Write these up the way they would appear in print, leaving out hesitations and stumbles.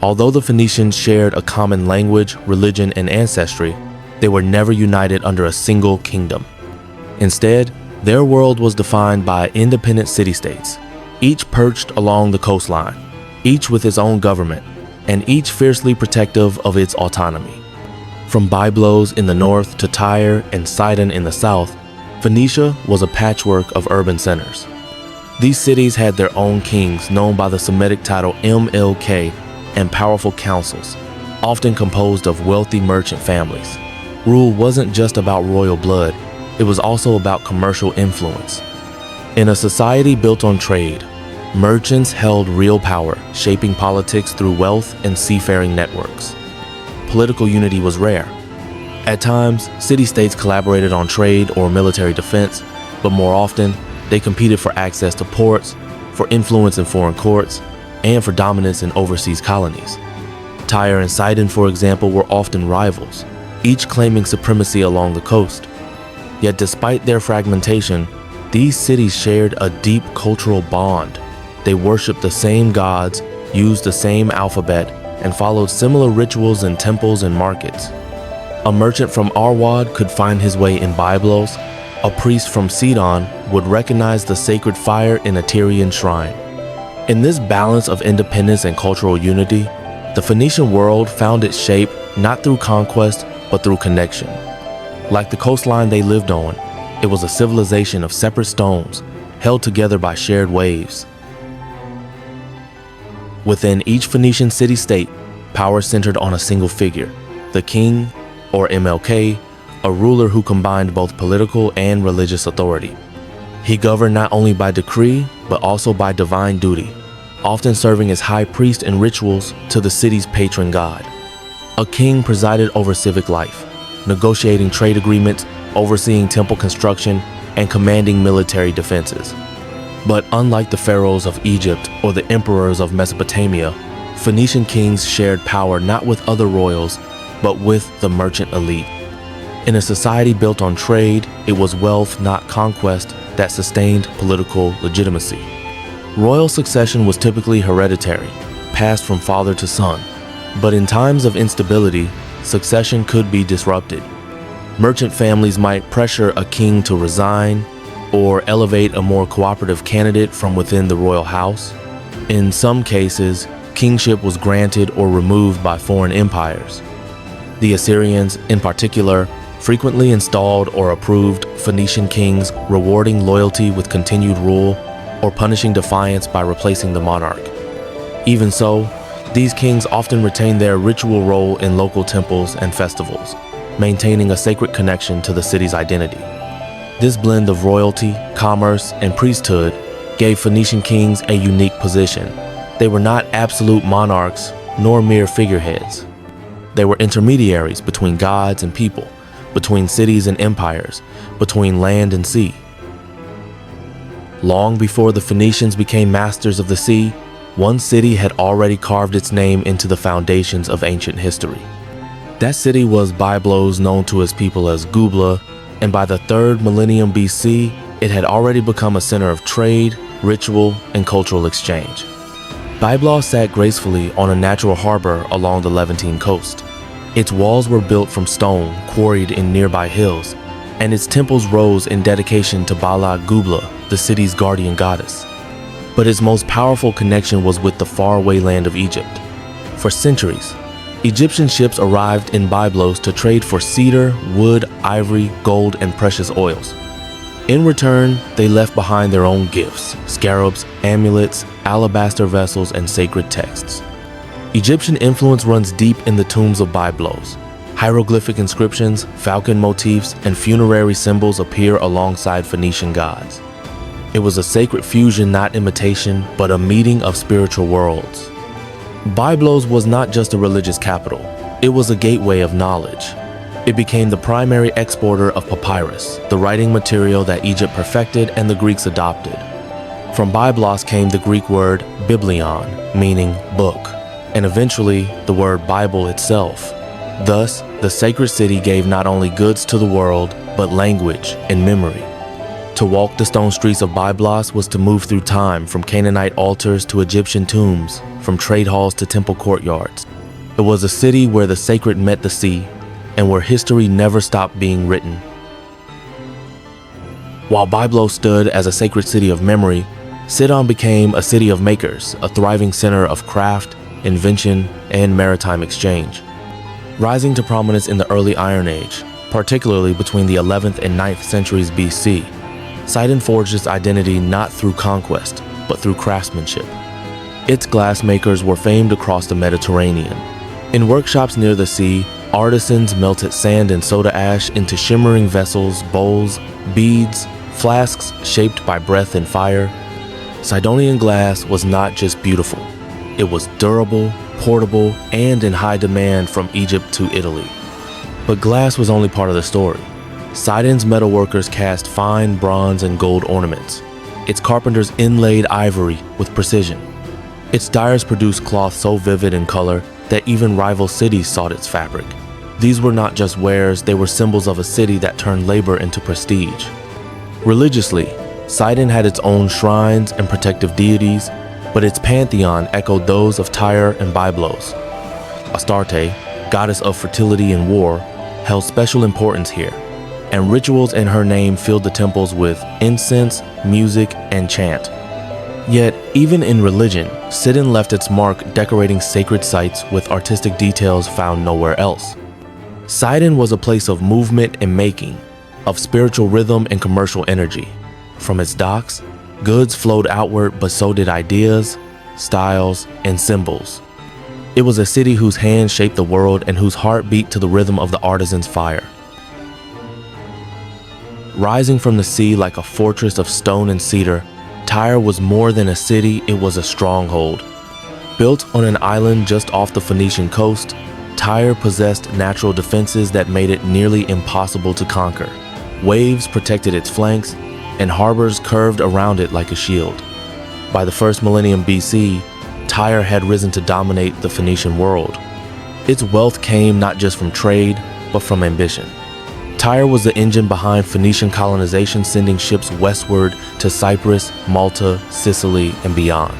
Although the Phoenicians shared a common language, religion, and ancestry, they were never united under a single kingdom. Instead, their world was defined by independent city-states, each perched along the coastline, each with its own government, and each fiercely protective of its autonomy. From Byblos in the north to Tyre and Sidon in the south, Phoenicia was a patchwork of urban centers. These cities had their own kings, known by the Semitic title MLK, and powerful councils, often composed of wealthy merchant families. Rule wasn't just about royal blood, it was also about commercial influence. In a society built on trade, merchants held real power, shaping politics through wealth and seafaring networks. Political unity was rare. At times, city-states collaborated on trade or military defense, but more often, they competed for access to ports, for influence in foreign courts, and for dominance in overseas colonies. Tyre and Sidon, for example, were often rivals, each claiming supremacy along the coast. Yet despite their fragmentation, these cities shared a deep cultural bond. They worshipped the same gods, used the same alphabet, and followed similar rituals in temples and markets. A merchant from Arwad could find his way in Byblos. A priest from Sidon would recognize the sacred fire in a Tyrian shrine. In this balance of independence and cultural unity, the Phoenician world found its shape not through conquest, but through connection. Like the coastline they lived on, it was a civilization of separate stones, held together by shared waves. Within each Phoenician city-state, power centered on a single figure, the king, or MLK, a ruler who combined both political and religious authority. He governed not only by decree, but also by divine duty, often serving as high priest in rituals to the city's patron god. A king presided over civic life, negotiating trade agreements, overseeing temple construction, and commanding military defenses. But unlike the pharaohs of Egypt or the emperors of Mesopotamia, Phoenician kings shared power not with other royals, but with the merchant elite. In a society built on trade, it was wealth, not conquest, that sustained political legitimacy. Royal succession was typically hereditary, passed from father to son. But in times of instability, succession could be disrupted. Merchant families might pressure a king to resign, or elevate a more cooperative candidate from within the royal house. In some cases, kingship was granted or removed by foreign empires. The Assyrians, in particular, frequently installed or approved Phoenician kings, rewarding loyalty with continued rule or punishing defiance by replacing the monarch. Even so, these kings often retained their ritual role in local temples and festivals, maintaining a sacred connection to the city's identity. This blend of royalty, commerce, and priesthood gave Phoenician kings a unique position. They were not absolute monarchs, nor mere figureheads. They were intermediaries between gods and people, between cities and empires, between land and sea. Long before the Phoenicians became masters of the sea, one city had already carved its name into the foundations of ancient history. That city was Byblos, known to its people as Gubla, and by the 3rd millennium BC, it had already become a center of trade, ritual, and cultural exchange. Byblos sat gracefully on a natural harbor along the Levantine coast. Its walls were built from stone quarried in nearby hills, and its temples rose in dedication to Bala Gubla, the city's guardian goddess. But its most powerful connection was with the faraway land of Egypt. For centuries, Egyptian ships arrived in Byblos to trade for cedar, wood, ivory, gold, and precious oils. In return, they left behind their own gifts, scarabs, amulets, alabaster vessels, and sacred texts. Egyptian influence runs deep in the tombs of Byblos. Hieroglyphic inscriptions, falcon motifs, and funerary symbols appear alongside Phoenician gods. It was a sacred fusion, not imitation, but a meeting of spiritual worlds. Byblos was not just a religious capital, it was a gateway of knowledge. It became the primary exporter of papyrus, the writing material that Egypt perfected and the Greeks adopted. From Byblos came the Greek word biblion, meaning book, and eventually the word Bible itself. Thus, the sacred city gave not only goods to the world, but language and memory. To walk the stone streets of Byblos was to move through time, from Canaanite altars to Egyptian tombs, from trade halls to temple courtyards. It was a city where the sacred met the sea, and where history never stopped being written. While Byblos stood as a sacred city of memory, Sidon became a city of makers, a thriving center of craft, invention, and maritime exchange. Rising to prominence in the early Iron Age, particularly between the 11th and 9th centuries BC, Sidon forged its identity not through conquest, but through craftsmanship. Its glassmakers were famed across the Mediterranean. In workshops near the sea, artisans melted sand and soda ash into shimmering vessels, bowls, beads, flasks shaped by breath and fire. Sidonian glass was not just beautiful. It was durable, portable, and in high demand from Egypt to Italy. But glass was only part of the story. Sidon's metalworkers cast fine bronze and gold ornaments. Its carpenters inlaid ivory with precision. Its dyers produced cloth so vivid in color that even rival cities sought its fabric. These were not just wares, they were symbols of a city that turned labor into prestige. Religiously, Sidon had its own shrines and protective deities, but its pantheon echoed those of Tyre and Byblos. Astarte, goddess of fertility and war, held special importance here, and rituals in her name filled the temples with incense, music, and chant. Yet, even in religion, Sidon left its mark decorating sacred sites with artistic details found nowhere else. Sidon was a place of movement and making, of spiritual rhythm and commercial energy. From its docks, goods flowed outward, but so did ideas, styles, and symbols. It was a city whose hands shaped the world and whose heart beat to the rhythm of the artisan's fire. Rising from the sea like a fortress of stone and cedar, Tyre was more than a city, it was a stronghold. Built on an island just off the Phoenician coast, Tyre possessed natural defenses that made it nearly impossible to conquer. Waves protected its flanks, and harbors curved around it like a shield. By the first millennium BC, Tyre had risen to dominate the Phoenician world. Its wealth came not just from trade, but from ambition. Tyre was the engine behind Phoenician colonization, sending ships westward to Cyprus, Malta, Sicily, and beyond.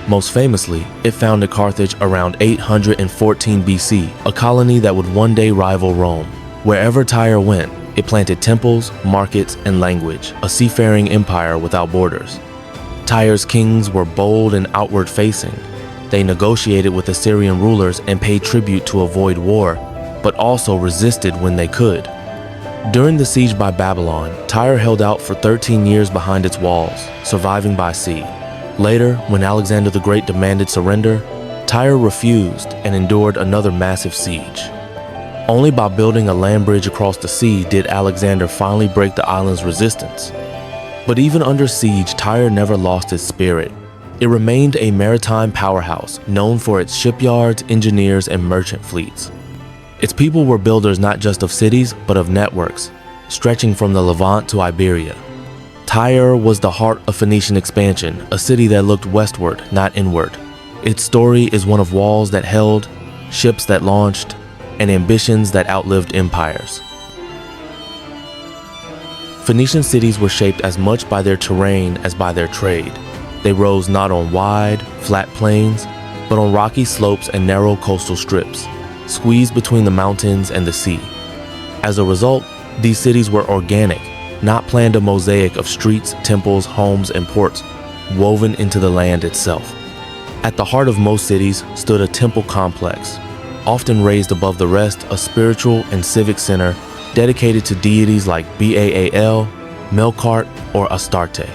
Most famously, it founded Carthage around 814 BC, a colony that would one day rival Rome. Wherever Tyre went, it planted temples, markets, and language, a seafaring empire without borders. Tyre's kings were bold and outward-facing. They negotiated with Assyrian rulers and paid tribute to avoid war, but also resisted when they could. During the siege by Babylon, Tyre held out for 13 years behind its walls, surviving by sea. Later, when Alexander the Great demanded surrender, Tyre refused and endured another massive siege. Only by building a land bridge across the sea did Alexander finally break the island's resistance. But even under siege, Tyre never lost its spirit. It remained a maritime powerhouse, known for its shipyards, engineers, and merchant fleets. Its people were builders not just of cities, but of networks, stretching from the Levant to Iberia. Tyre was the heart of Phoenician expansion, a city that looked westward, not inward. Its story is one of walls that held, ships that launched, and ambitions that outlived empires. Phoenician cities were shaped as much by their terrain as by their trade. They rose not on wide, flat plains, but on rocky slopes and narrow coastal strips, squeezed between the mountains and the sea. As a result, these cities were organic, not planned a mosaic of streets, temples, homes, and ports woven into the land itself. At the heart of most cities stood a temple complex, often raised above the rest, a spiritual and civic center dedicated to deities like Baal, Melkart, or Astarte.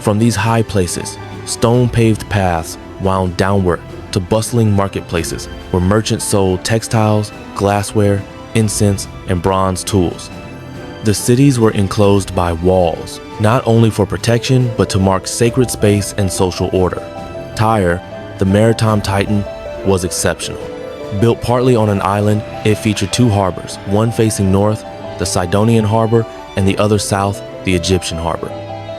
From these high places, stone-paved paths wound downward to bustling marketplaces where merchants sold textiles, glassware, incense, and bronze tools. The cities were enclosed by walls, not only for protection, but to mark sacred space and social order. Tyre, the maritime titan, was exceptional. Built partly on an island, it featured two harbors, one facing north, the Sidonian harbor, and the other south, the Egyptian harbor.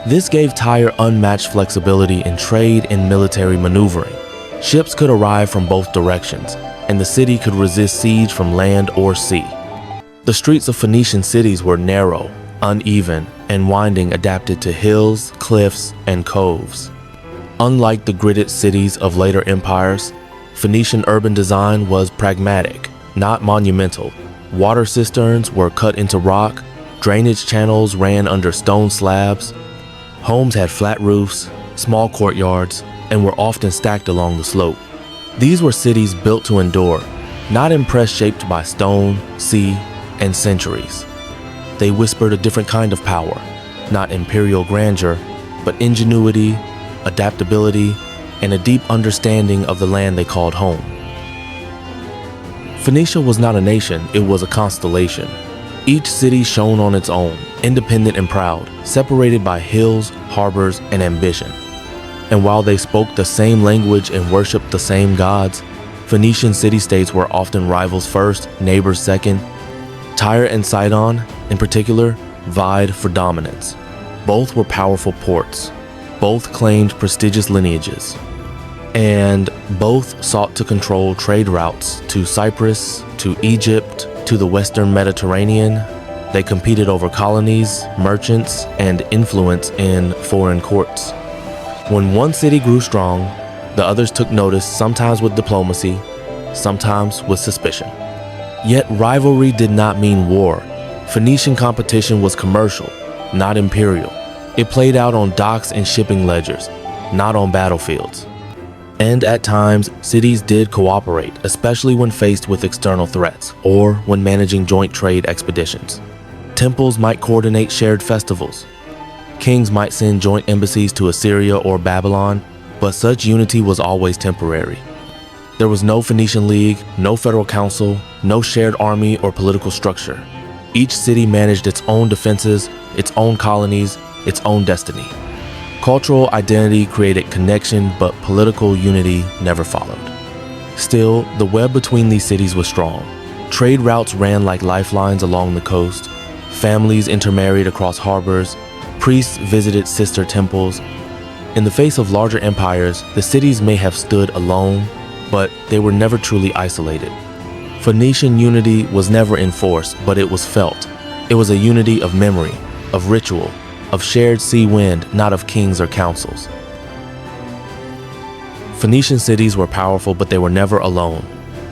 This gave Tyre unmatched flexibility in trade and military maneuvering. Ships could arrive from both directions, and the city could resist siege from land or sea. The streets of Phoenician cities were narrow, uneven, and winding adapted to hills, cliffs, and coves. Unlike the gridded cities of later empires, Phoenician urban design was pragmatic, not monumental. Water cisterns were cut into rock, drainage channels ran under stone slabs, homes had flat roofs, small courtyards, and were often stacked along the slope. These were cities built to endure, not impress shaped by stone, sea, and centuries. They whispered a different kind of power, not imperial grandeur, but ingenuity, adaptability, and a deep understanding of the land they called home. Phoenicia was not a nation, it was a constellation. Each city shone on its own, independent and proud, separated by hills, harbors, and ambition. And while they spoke the same language and worshiped the same gods, Phoenician city-states were often rivals first, neighbors second. Tyre and Sidon, in particular, vied for dominance. Both were powerful ports. Both claimed prestigious lineages. And both sought to control trade routes to Cyprus, to Egypt, to the Western Mediterranean. They competed over colonies, merchants, and influence in foreign courts. When one city grew strong, the others took notice, sometimes with diplomacy, sometimes with suspicion. Yet rivalry did not mean war. Phoenician competition was commercial, not imperial. It played out on docks and shipping ledgers, not on battlefields. And at times, cities did cooperate, especially when faced with external threats or when managing joint trade expeditions. Temples might coordinate shared festivals. Kings might send joint embassies to Assyria or Babylon, but such unity was always temporary. There was no Phoenician League, no federal council, no shared army or political structure. Each city managed its own defenses, its own colonies, its own destiny. Cultural identity created connection, but political unity never followed. Still, the web between these cities was strong. Trade routes ran like lifelines along the coast. Families intermarried across harbors. Priests visited sister temples. In the face of larger empires, the cities may have stood alone, but they were never truly isolated. Phoenician unity was never enforced, but it was felt. It was a unity of memory, of ritual, of shared sea wind, not of kings or councils. Phoenician cities were powerful, but they were never alone.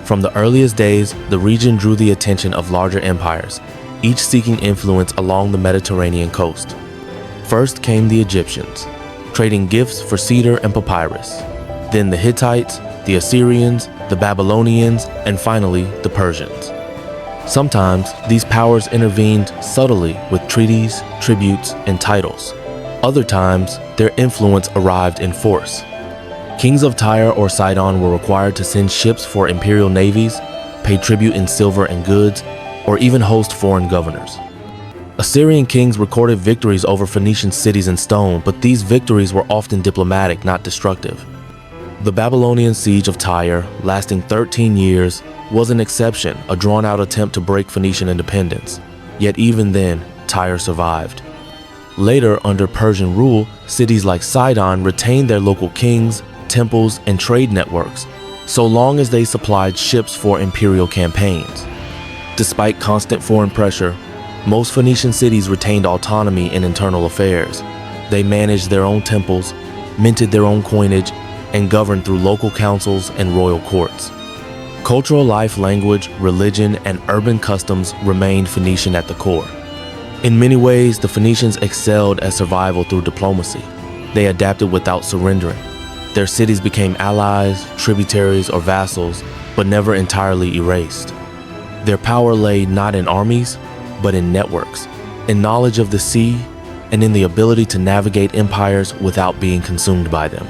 From the earliest days, the region drew the attention of larger empires, each seeking influence along the Mediterranean coast. First came the Egyptians, trading gifts for cedar and papyrus. Then the Hittites, the Assyrians, the Babylonians, and finally the Persians. Sometimes these powers intervened subtly with treaties, tributes, and titles. Other times, their influence arrived in force. Kings of Tyre or Sidon were required to send ships for imperial navies, pay tribute in silver and goods, or even host foreign governors. Assyrian kings recorded victories over Phoenician cities in stone, but these victories were often diplomatic, not destructive. The Babylonian siege of Tyre, lasting 13 years, was an exception, a drawn-out attempt to break Phoenician independence. Yet even then, Tyre survived. Later, under Persian rule, cities like Sidon retained their local kings, temples, and trade networks, so long as they supplied ships for imperial campaigns. Despite constant foreign pressure, most Phoenician cities retained autonomy in internal affairs. They managed their own temples, minted their own coinage, and governed through local councils and royal courts. Cultural life, language, religion, and urban customs remained Phoenician at the core. In many ways, the Phoenicians excelled at survival through diplomacy. They adapted without surrendering. Their cities became allies, tributaries, or vassals, but never entirely erased. Their power lay not in armies, but in networks, in knowledge of the sea, and in the ability to navigate empires without being consumed by them.